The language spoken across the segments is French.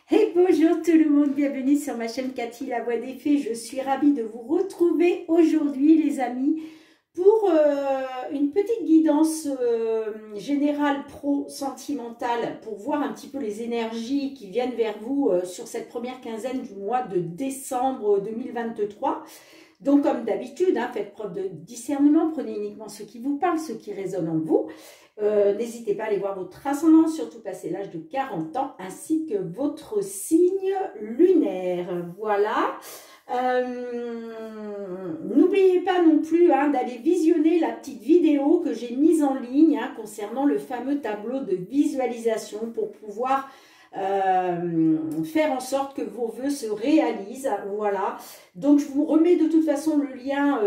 Et bonjour tout le monde, bienvenue sur ma chaîne Cathy La Voix des Fées. Je suis ravie de vous retrouver aujourd'hui les amis pour une petite guidance générale pro-sentimentale pour voir un petit peu les énergies qui viennent vers vous sur cette première quinzaine du mois de décembre 2023. Donc comme d'habitude, faites preuve de discernement, prenez uniquement ce qui vous parle, ce qui résonne en vous. N'hésitez pas à aller voir votre ascendant, surtout passé l'âge de 40 ans, ainsi que votre signe lunaire. Voilà. N'oubliez pas non plus d'aller visionner la petite vidéo que j'ai mise en ligne concernant le fameux tableau de visualisation pour pouvoir faire en sorte que vos vœux se réalisent. Voilà, donc je vous remets de toute façon le lien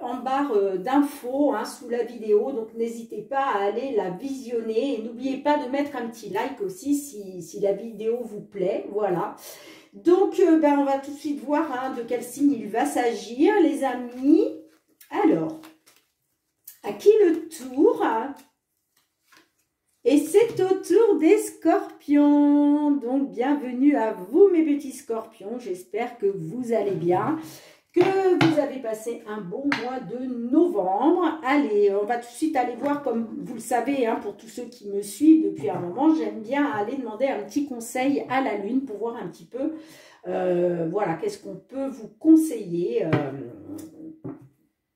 en barre d'infos sous la vidéo, donc n'hésitez pas à aller la visionner et n'oubliez pas de mettre un petit like aussi si la vidéo vous plaît. Voilà, donc on va tout de suite voir de quel signe il va s'agir les amis. Alors, à qui le tour? Et c'est au tour des scorpions. Donc, bienvenue à vous, mes petits scorpions. J'espère que vous allez bien, que vous avez passé un bon mois de novembre. Allez, on va tout de suite aller voir, comme vous le savez, pour tous ceux qui me suivent depuis un moment, j'aime bien aller demander un petit conseil à la Lune pour voir un petit peu, voilà, qu'est-ce qu'on peut vous conseiller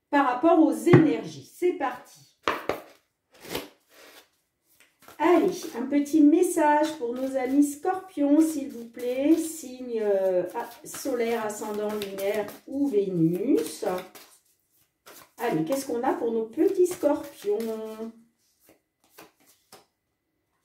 par rapport aux énergies. C'est parti. Allez, un petit message pour nos amis scorpions, s'il vous plaît. Signe solaire, ascendant, lunaire ou Vénus. Allez, qu'est-ce qu'on a pour nos petits scorpions?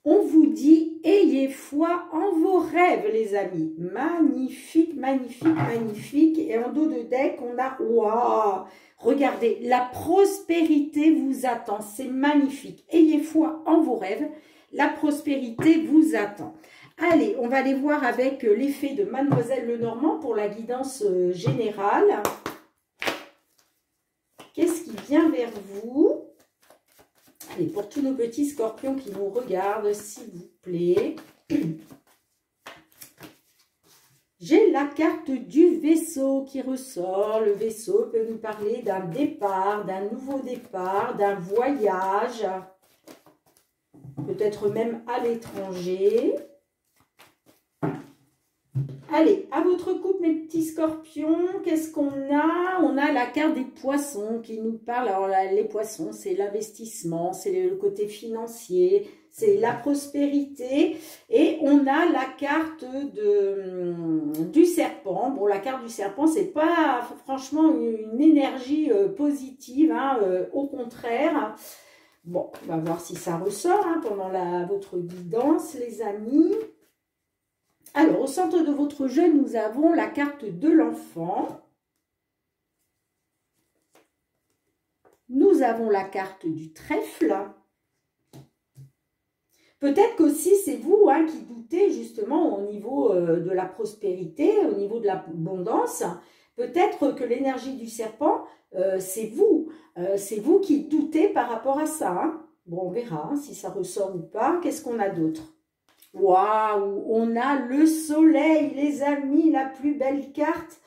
On vous dit, ayez foi en vos rêves, les amis. Magnifique, magnifique, magnifique. Et en dos de deck, on a, waouh, regardez, la prospérité vous attend. C'est magnifique. Ayez foi en vos rêves. La prospérité vous attend. Allez, on va aller voir avec l'effet de Mademoiselle Lenormand pour la guidance générale. Qu'est-ce qui vient vers vous? Allez, pour tous nos petits scorpions qui nous regardent, s'il vous plaît. J'ai la carte du vaisseau qui ressort. Le vaisseau peut nous parler d'un départ, d'un nouveau départ, d'un voyage. Peut-être même à l'étranger. Allez, à votre coupe, mes petits scorpions, qu'est-ce qu'on a? On a la carte des poissons qui nous parle. Alors là, les poissons, c'est l'investissement, c'est le côté financier, c'est la prospérité. Et on a la carte du serpent. Bon, la carte du serpent, c'est pas franchement une énergie positive, au contraire. Bon, on va voir si ça ressort pendant votre guidance, les amis. Alors, au centre de votre jeu, nous avons la carte de l'enfant. Nous avons la carte du trèfle. Peut-être qu'aussi, c'est vous qui doutez justement au niveau de la prospérité, au niveau de l'abondance. Peut-être que l'énergie du serpent, c'est vous. C'est vous qui doutez par rapport à ça. Bon, on verra si ça ressort ou pas. Qu'est-ce qu'on a d'autre? Waouh, on a le soleil, les amis, la plus belle carte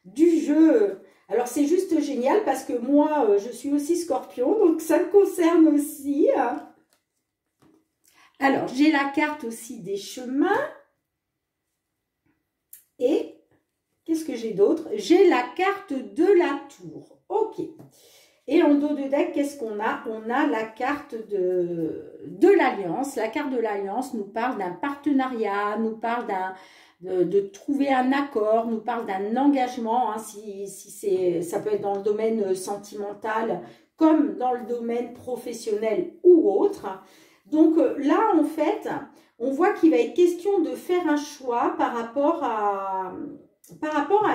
du jeu. Alors, c'est juste génial parce que moi, je suis aussi scorpion, donc ça me concerne aussi. Alors, j'ai la carte aussi des chemins. Et, qu'est-ce que j'ai d'autre? J'ai la carte de la tour. Ok. Et en dos de deck, qu'est-ce qu'on a? On a la carte de l'alliance. La carte de l'alliance nous parle d'un partenariat, nous parle de trouver un accord, nous parle d'un engagement, si ça peut être dans le domaine sentimental comme dans le domaine professionnel ou autre. Donc là, en fait, on voit qu'il va être question de faire un choix par rapport à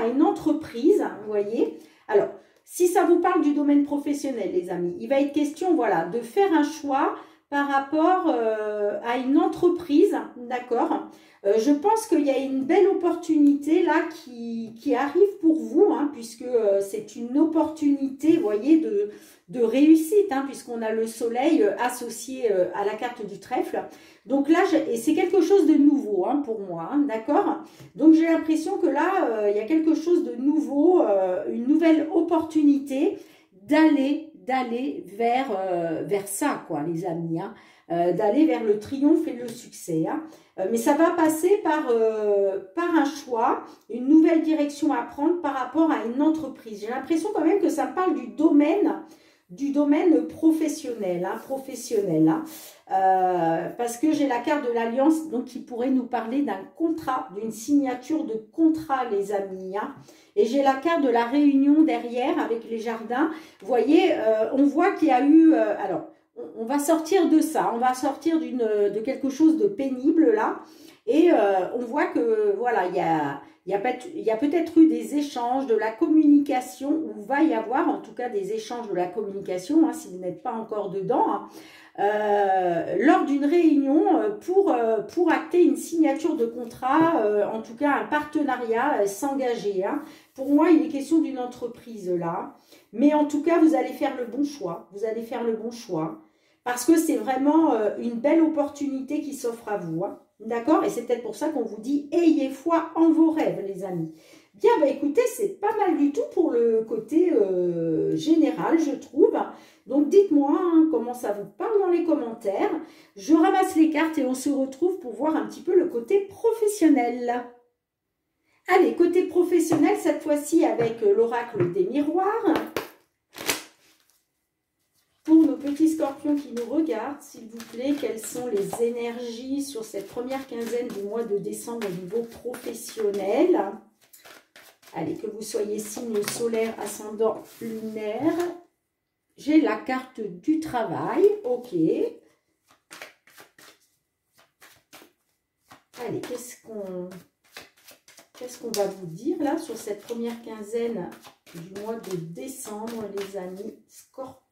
une entreprise, vous voyez. Alors, si ça vous parle du domaine professionnel, les amis, il va être question, voilà, de faire un choix par rapport à une entreprise, d'accord. Je pense qu'il y a une belle opportunité là qui arrive pour vous, hein, puisque c'est une opportunité, vous voyez, de réussite, hein, puisqu'on a le soleil associé à la carte du trèfle. Donc là, et c'est quelque chose de nouveau, hein, pour moi, hein, d'accord. Donc j'ai l'impression que là, il y a quelque chose de nouveau, une nouvelle opportunité d'aller vers ça, quoi, les amis, hein, d'aller vers le triomphe et le succès, hein. Mais ça va passer par un choix, une nouvelle direction à prendre par rapport à une entreprise. J'ai l'impression quand même que ça me parle du domaine professionnel, hein, hein. Parce que j'ai la carte de l'Alliance, donc qui pourrait nous parler d'un contrat, d'une signature de contrat, les amis, hein. Et j'ai la carte de la réunion derrière avec les jardins. Vous voyez, on voit qu'il y a eu... alors, on va sortir de ça, on va sortir de quelque chose de pénible là. Et on voit que, voilà, il y a peut-être eu des échanges, de la communication, ou va y avoir en tout cas des échanges de la communication, hein, si vous n'êtes pas encore dedans, hein, lors d'une réunion pour acter une signature de contrat, en tout cas un partenariat, s'engager, hein. Pour moi, il est question d'une entreprise là, mais en tout cas, vous allez faire le bon choix, vous allez faire le bon choix, parce que c'est vraiment une belle opportunité qui s'offre à vous, hein. D'accord? Et c'est peut-être pour ça qu'on vous dit « Ayez foi en vos rêves, les amis ». Bien, bah écoutez, c'est pas mal du tout pour le côté général, je trouve. Donc, dites-moi, hein, comment ça vous parle dans les commentaires. Je ramasse les cartes et on se retrouve pour voir un petit peu le côté professionnel. Allez, côté professionnel, cette fois-ci avec l'oracle des miroirs. Pour nos petits scorpions qui nous regardent, s'il vous plaît, quelles sont les énergies sur cette première quinzaine du mois de décembre au niveau professionnel? Allez, que vous soyez signe solaire, ascendant, lunaire. J'ai la carte du travail, ok. Allez, qu'est-ce qu'on va vous dire là sur cette première quinzaine du mois de décembre, les amis scorpions?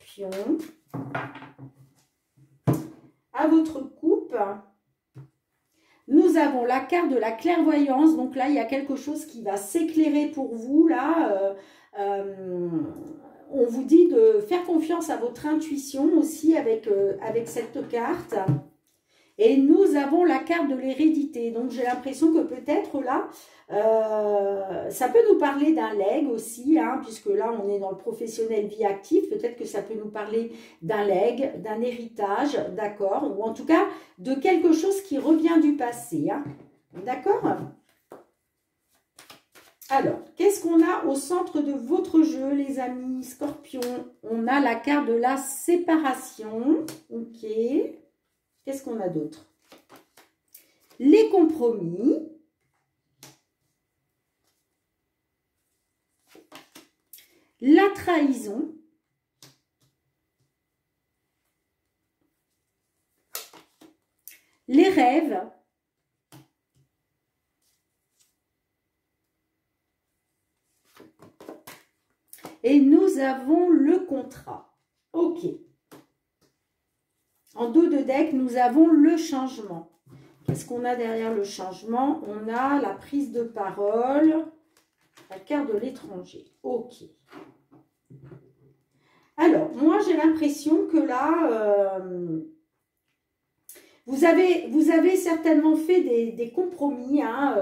À votre coupe, nous avons la carte de la clairvoyance. Donc là, il y a quelque chose qui va s'éclairer pour vous. Là, on vous dit de faire confiance à votre intuition aussi avec cette carte. Et nous avons la carte de l'hérédité. Donc, j'ai l'impression que peut-être là, ça peut nous parler d'un legs aussi, hein, puisque là, on est dans le professionnel vie active. Peut-être que ça peut nous parler d'un legs, d'un héritage, d'accord? Ou en tout cas, de quelque chose qui revient du passé, hein, d'accord? Alors, qu'est-ce qu'on a au centre de votre jeu, les amis scorpions? On a la carte de la séparation, ok. Qu'est-ce qu'on a d'autre? Les compromis. La trahison. Les rêves. Et nous avons le contrat. Ok. En dos de deck, nous avons le changement. Qu'est-ce qu'on a derrière le changement? On a la prise de parole, la carte de l'étranger. Ok. Alors, moi, j'ai l'impression que là, vous avez certainement fait des compromis, hein,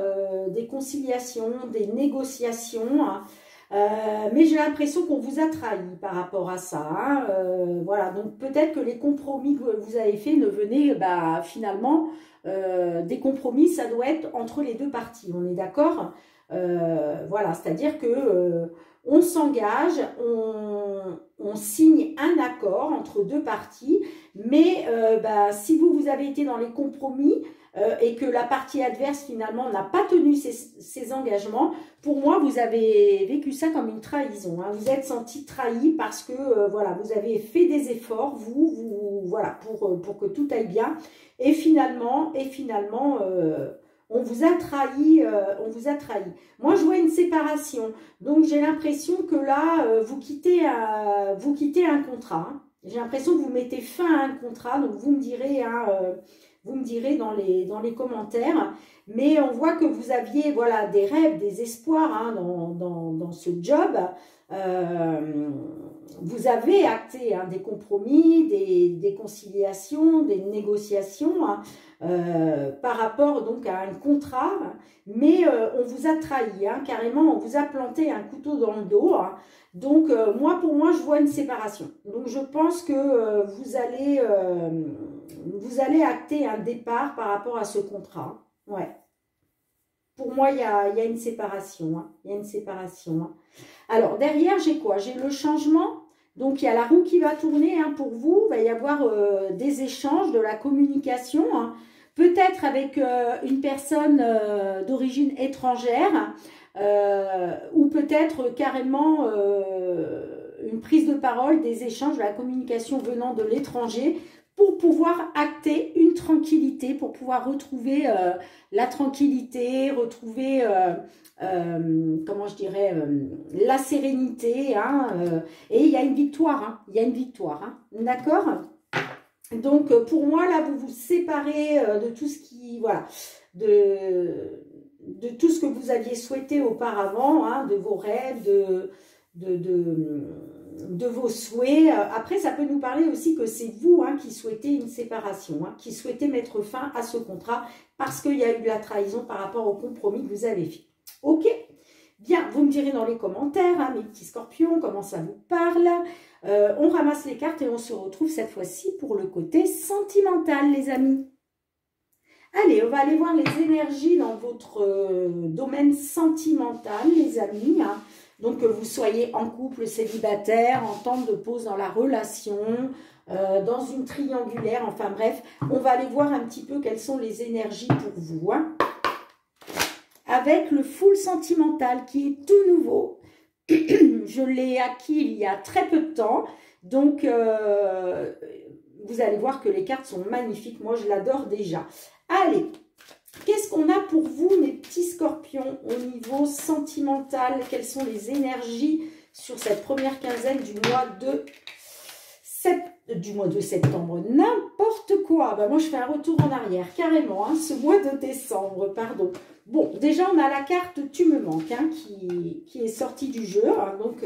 des conciliations, des négociations, hein. Mais j'ai l'impression qu'on vous a trahi par rapport à ça, hein. Voilà, donc peut-être que les compromis que vous avez faits ne venaient finalement des compromis, ça doit être entre les deux parties, on est d'accord? Voilà, c'est-à-dire que on s'engage, on signe un accord entre deux parties, mais si vous avez été dans les compromis et que la partie adverse finalement n'a pas tenu ses engagements, pour moi vous avez vécu ça comme une trahison, hein. Vous êtes senti trahi parce que voilà, vous avez fait des efforts, voilà, pour que tout aille bien, et finalement on vous a trahi, Moi, je vois une séparation. Donc, j'ai l'impression que là, vous quittez un contrat, hein. J'ai l'impression que vous mettez fin à un contrat, donc vous me direz, hein, dans les commentaires. Mais on voit que vous aviez, voilà, des rêves, des espoirs, hein, dans ce job. Vous avez acté, hein, des compromis, des conciliations, des négociations, hein, par rapport donc à un contrat, mais on vous a trahi, hein, carrément, on vous a planté un couteau dans le dos, hein. Donc moi, pour moi, je vois une séparation. Donc je pense que vous allez acter un départ par rapport à ce contrat. Ouais. Pour moi, il y a une séparation, hein. Il y a une séparation, hein. Alors, derrière, j'ai quoi? J'ai le changement. Donc, il y a la roue qui va tourner, hein, pour vous. Il va y avoir des échanges, de la communication, hein. Peut-être avec une personne d'origine étrangère ou peut-être carrément une prise de parole, des échanges, de la communication venant de l'étranger pour pouvoir acter une tranquillité, pour pouvoir retrouver la tranquillité, retrouver, comment je dirais, la sérénité, hein, et il y a une victoire, hein, il y a une victoire, hein, d'accord? Donc, pour moi, là, vous vous séparez de tout ce qui, voilà, de tout ce que vous aviez souhaité auparavant, hein, de vos rêves, de vos souhaits. Après, ça peut nous parler aussi que c'est vous, hein, qui souhaitez une séparation, hein, qui souhaitez mettre fin à ce contrat parce qu'il y a eu de la trahison par rapport au compromis que vous avez fait. Ok? Bien, vous me direz dans les commentaires, hein, mes petits scorpions, comment ça vous parle. On ramasse les cartes et on se retrouve cette fois-ci pour le côté sentimental, les amis. Allez, on va aller voir les énergies dans votre domaine sentimental, les amis, hein. Donc, que vous soyez en couple, célibataire, en tente de pause dans la relation, dans une triangulaire, enfin bref, on va aller voir un petit peu quelles sont les énergies pour vous, hein. Avec le full sentimental qui est tout nouveau. Je l'ai acquis il y a très peu de temps. Donc, vous allez voir que les cartes sont magnifiques. Moi, je l'adore déjà. Allez, qu'est-ce qu'on a pour vous, mes petits scorpions, au niveau sentimental? Quelles sont les énergies sur cette première quinzaine du mois de septembre? N'importe quoi. Ben, moi, je fais un retour en arrière, carrément, hein, ce mois de décembre, pardon. Bon, déjà, on a la carte « Tu me manques, hein », qui est sortie du jeu. Hein, donc,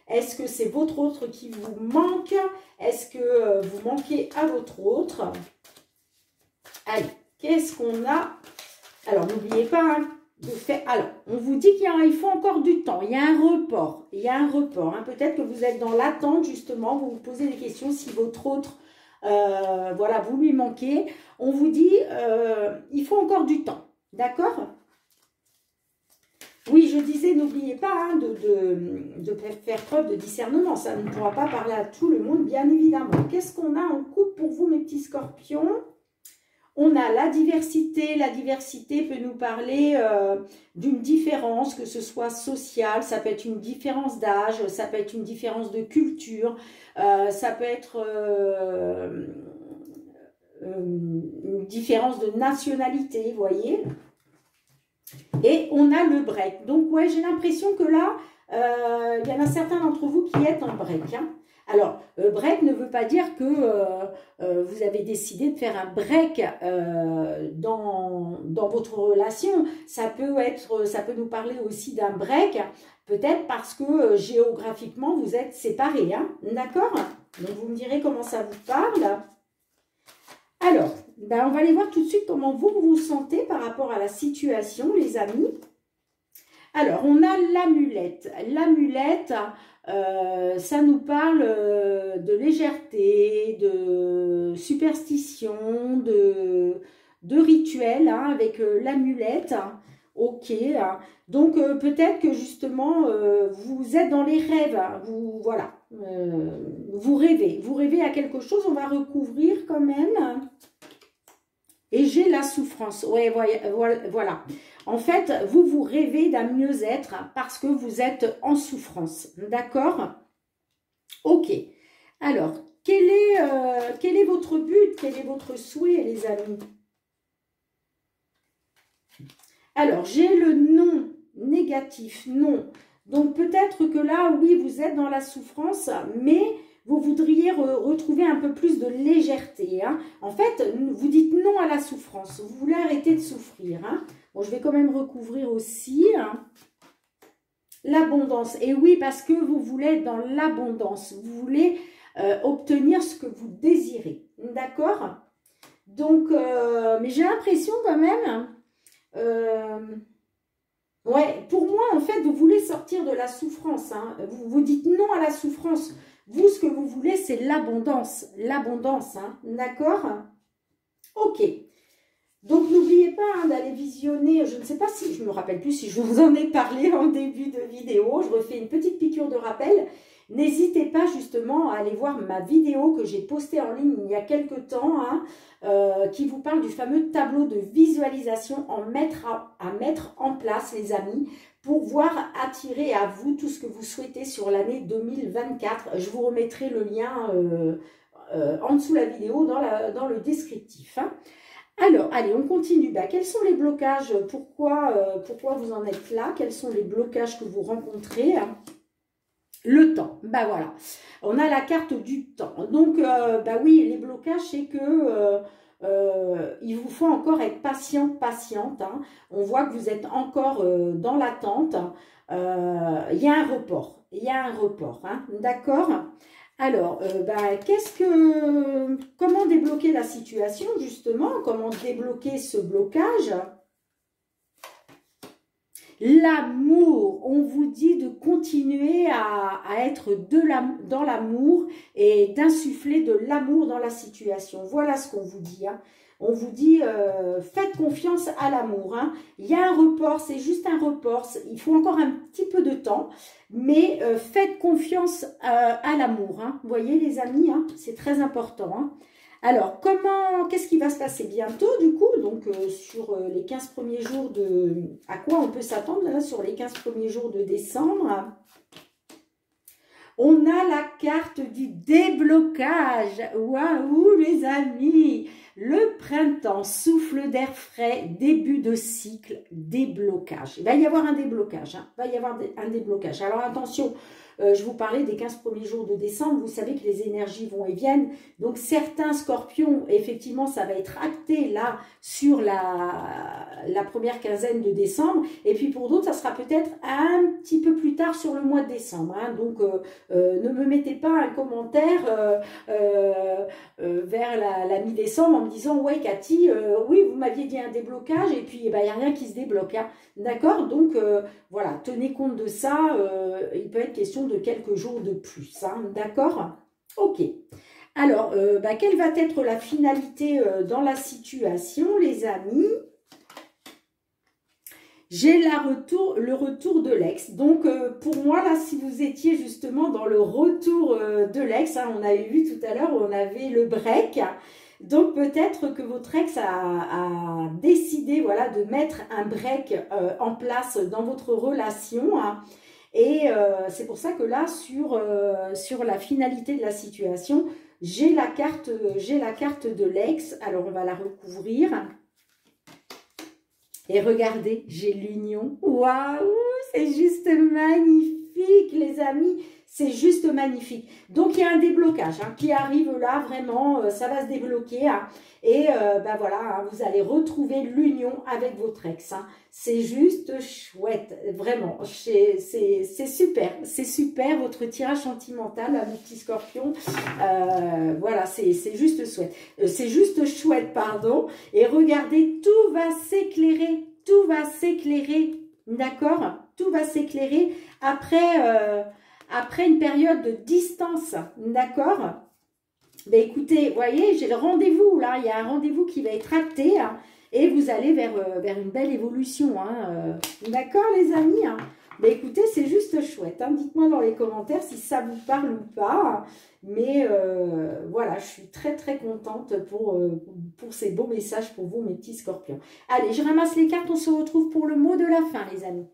est-ce que c'est votre autre qui vous manque? Est-ce que vous manquez à votre autre? Allez, qu'est-ce qu'on a? Alors, n'oubliez pas, hein, de faire... Alors, on vous dit qu'il faut encore du temps. Il y a un report. Il y a un report. Hein. Peut-être que vous êtes dans l'attente, justement. Vous vous posez des questions si votre autre, voilà, vous lui manquez. On vous dit, il faut encore du temps. D'accord? Oui, je disais, n'oubliez pas, hein, de faire preuve de discernement. Ça ne pourra pas parler à tout le monde, bien évidemment. Qu'est-ce qu'on a en couple pour vous, mes petits scorpions? On a la diversité. La diversité peut nous parler d'une différence, que ce soit sociale, ça peut être une différence d'âge, ça peut être une différence de culture, ça peut être une différence de nationalité, vous voyez. Et on a le break. Donc, ouais, j'ai l'impression que là, il y en a certains d'entre vous qui êtes en break, hein. Alors, break ne veut pas dire que vous avez décidé de faire un break dans votre relation. Ça peut nous parler aussi d'un break, peut-être parce que géographiquement, vous êtes séparés, hein, d'accord? Donc, vous me direz comment ça vous parle. Alors, ben, on va aller voir tout de suite comment vous vous sentez par rapport à la situation, les amis. Alors, on a l'amulette. L'amulette, ça nous parle de légèreté, de superstition, de rituel, hein, avec l'amulette. Ok, hein. Donc peut-être que justement, vous êtes dans les rêves. Hein. Voilà, vous rêvez à quelque chose. On va recouvrir quand même. Et j'ai la souffrance. Ouais, voilà. En fait, vous rêvez d'un mieux-être parce que vous êtes en souffrance. D'accord? Ok. Alors, quel est votre but? Quel est votre souhait, les amis? Alors, j'ai le non négatif, non. Donc, peut-être que là, oui, vous êtes dans la souffrance, mais vous voudriez retrouver un peu plus de légèreté. Hein. En fait, vous dites non à la souffrance. Vous voulez arrêter de souffrir. Hein. Bon, je vais quand même recouvrir aussi. Hein. L'abondance. Et oui, parce que vous voulez être dans l'abondance. Vous voulez obtenir ce que vous désirez. D'accord? Donc, mais j'ai l'impression quand même... ouais, pour moi, en fait, vous voulez sortir de la souffrance. Hein. Vous dites non à la souffrance. Vous, ce que vous voulez, c'est l'abondance. L'abondance, hein. D'accord? Ok. Donc, n'oubliez pas hein, d'aller visionner, je ne sais pas si, je ne me rappelle plus si je vous en ai parlé en début de vidéo. Je refais une petite piqûre de rappel. N'hésitez pas justement à aller voir ma vidéo que j'ai postée en ligne il y a quelques temps, hein, qui vous parle du fameux tableau de visualisation à mettre en place, les amis, pour voir attirer à vous tout ce que vous souhaitez sur l'année 2024. Je vous remettrai le lien en dessous de la vidéo dans le descriptif. Hein. Alors, allez, on continue. Bah, quels sont les blocages? Pourquoi vous en êtes là? Quels sont les blocages que vous rencontrez? Le temps, bah voilà, on a la carte du temps. Donc, bah oui, les blocages, c'est que il vous faut encore être patient, patiente. Hein. On voit que vous êtes encore dans l'attente. Il y a un report, hein, d'accord? Alors, bah, comment débloquer la situation, justement? Comment débloquer ce blocage? L'amour, on vous dit de continuer à être dans l'amour et d'insuffler de l'amour dans la situation. Voilà ce qu'on vous dit. Hein. On vous dit, faites confiance à l'amour. Hein. Il y a un report, c'est juste un report. Il faut encore un petit peu de temps, mais faites confiance à l'amour. Hein. Vous voyez les amis, hein, c'est très important. Hein. Alors, qu'est-ce qui va se passer bientôt du coup? Donc, sur les 15 premiers jours à quoi on peut s'attendre là, sur les 15 premiers jours de décembre? On a la carte du déblocage. Waouh les amis! Le printemps, souffle d'air frais, début de cycle, déblocage. Il va y avoir un déblocage. Hein. Il va y avoir un déblocage. Alors, attention. Je vous parlais des 15 premiers jours de décembre, vous savez que les énergies vont et viennent, donc certains scorpions, effectivement, ça va être acté là sur la première quinzaine de décembre, et puis pour d'autres, ça sera peut-être un petit peu plus tard sur le mois de décembre, hein. Donc ne me mettez pas un commentaire vers la mi-décembre en me disant « Ouais Cathy, oui, vous m'aviez dit un déblocage, et puis il n'y a rien qui se débloque. Hein. » D'accord? Donc voilà, tenez compte de ça, il peut être question de quelques jours de plus, hein, d'accord? Ok. Alors, quelle va être la finalité dans la situation, les amis? J'ai le retour de l'ex. Donc, pour moi, là, si vous étiez justement dans le retour de l'ex, hein, on avait vu tout à l'heure, on avait le break. Donc, peut-être que votre ex a décidé, voilà, de mettre un break en place dans votre relation, hein. Et c'est pour ça que là, sur la finalité de la situation, j'ai la carte de l'ex. Alors, on va la recouvrir. Et regardez, j'ai l'union. Waouh, c'est juste magnifique, les amis. C'est juste magnifique. Donc, il y a un déblocage hein, qui arrive là, vraiment, ça va se débloquer. Hein, et voilà, hein, vous allez retrouver l'union avec votre ex. Hein. C'est juste chouette, vraiment. C'est super, votre tirage sentimental, là, mes petits scorpions. Voilà, c'est juste chouette. C'est juste chouette, pardon. Et regardez, tout va s'éclairer. Tout va s'éclairer, d'accord? Tout va s'éclairer après une période de distance, d'accord? Ben écoutez, vous voyez, j'ai le rendez-vous, là, il y a un rendez-vous qui va être acté, hein, et vous allez vers une belle évolution, hein, d'accord les amis? Hein. Ben écoutez, c'est juste chouette, hein, dites-moi dans les commentaires si ça vous parle ou pas, hein, mais voilà, je suis très très contente pour ces beaux messages pour vous, mes petits scorpions. Allez, je ramasse les cartes, on se retrouve pour le mot de la fin, les amis.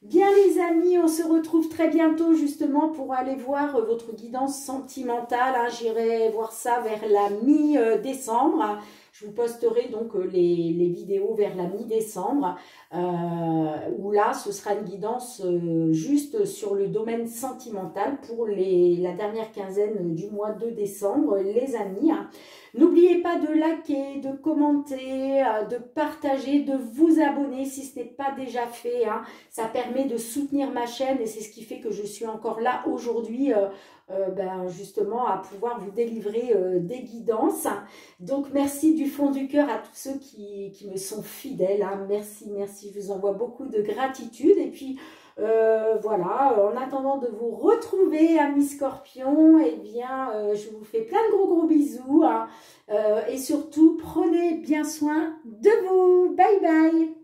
Bien les amis, on se retrouve très bientôt justement pour aller voir votre guidance sentimentale. Hein. J'irai voir ça vers la mi-décembre. Je vous posterai donc les vidéos vers la mi-décembre, où là, ce sera une guidance juste sur le domaine sentimental pour la dernière quinzaine du mois de décembre, les amis. N'oubliez pas de liker, de commenter, de partager, de vous abonner si ce n'est pas déjà fait. Ça permet de soutenir ma chaîne et c'est ce qui fait que je suis encore là aujourd'hui, justement à pouvoir vous délivrer des guidances. Donc merci du fond du cœur à tous ceux qui me sont fidèles. Merci, merci, je vous envoie beaucoup de gratitude. Et puis voilà, en attendant de vous retrouver, amis Scorpions, eh bien, je vous fais plein de gros bisous. Et surtout, prenez bien soin de vous. Bye bye.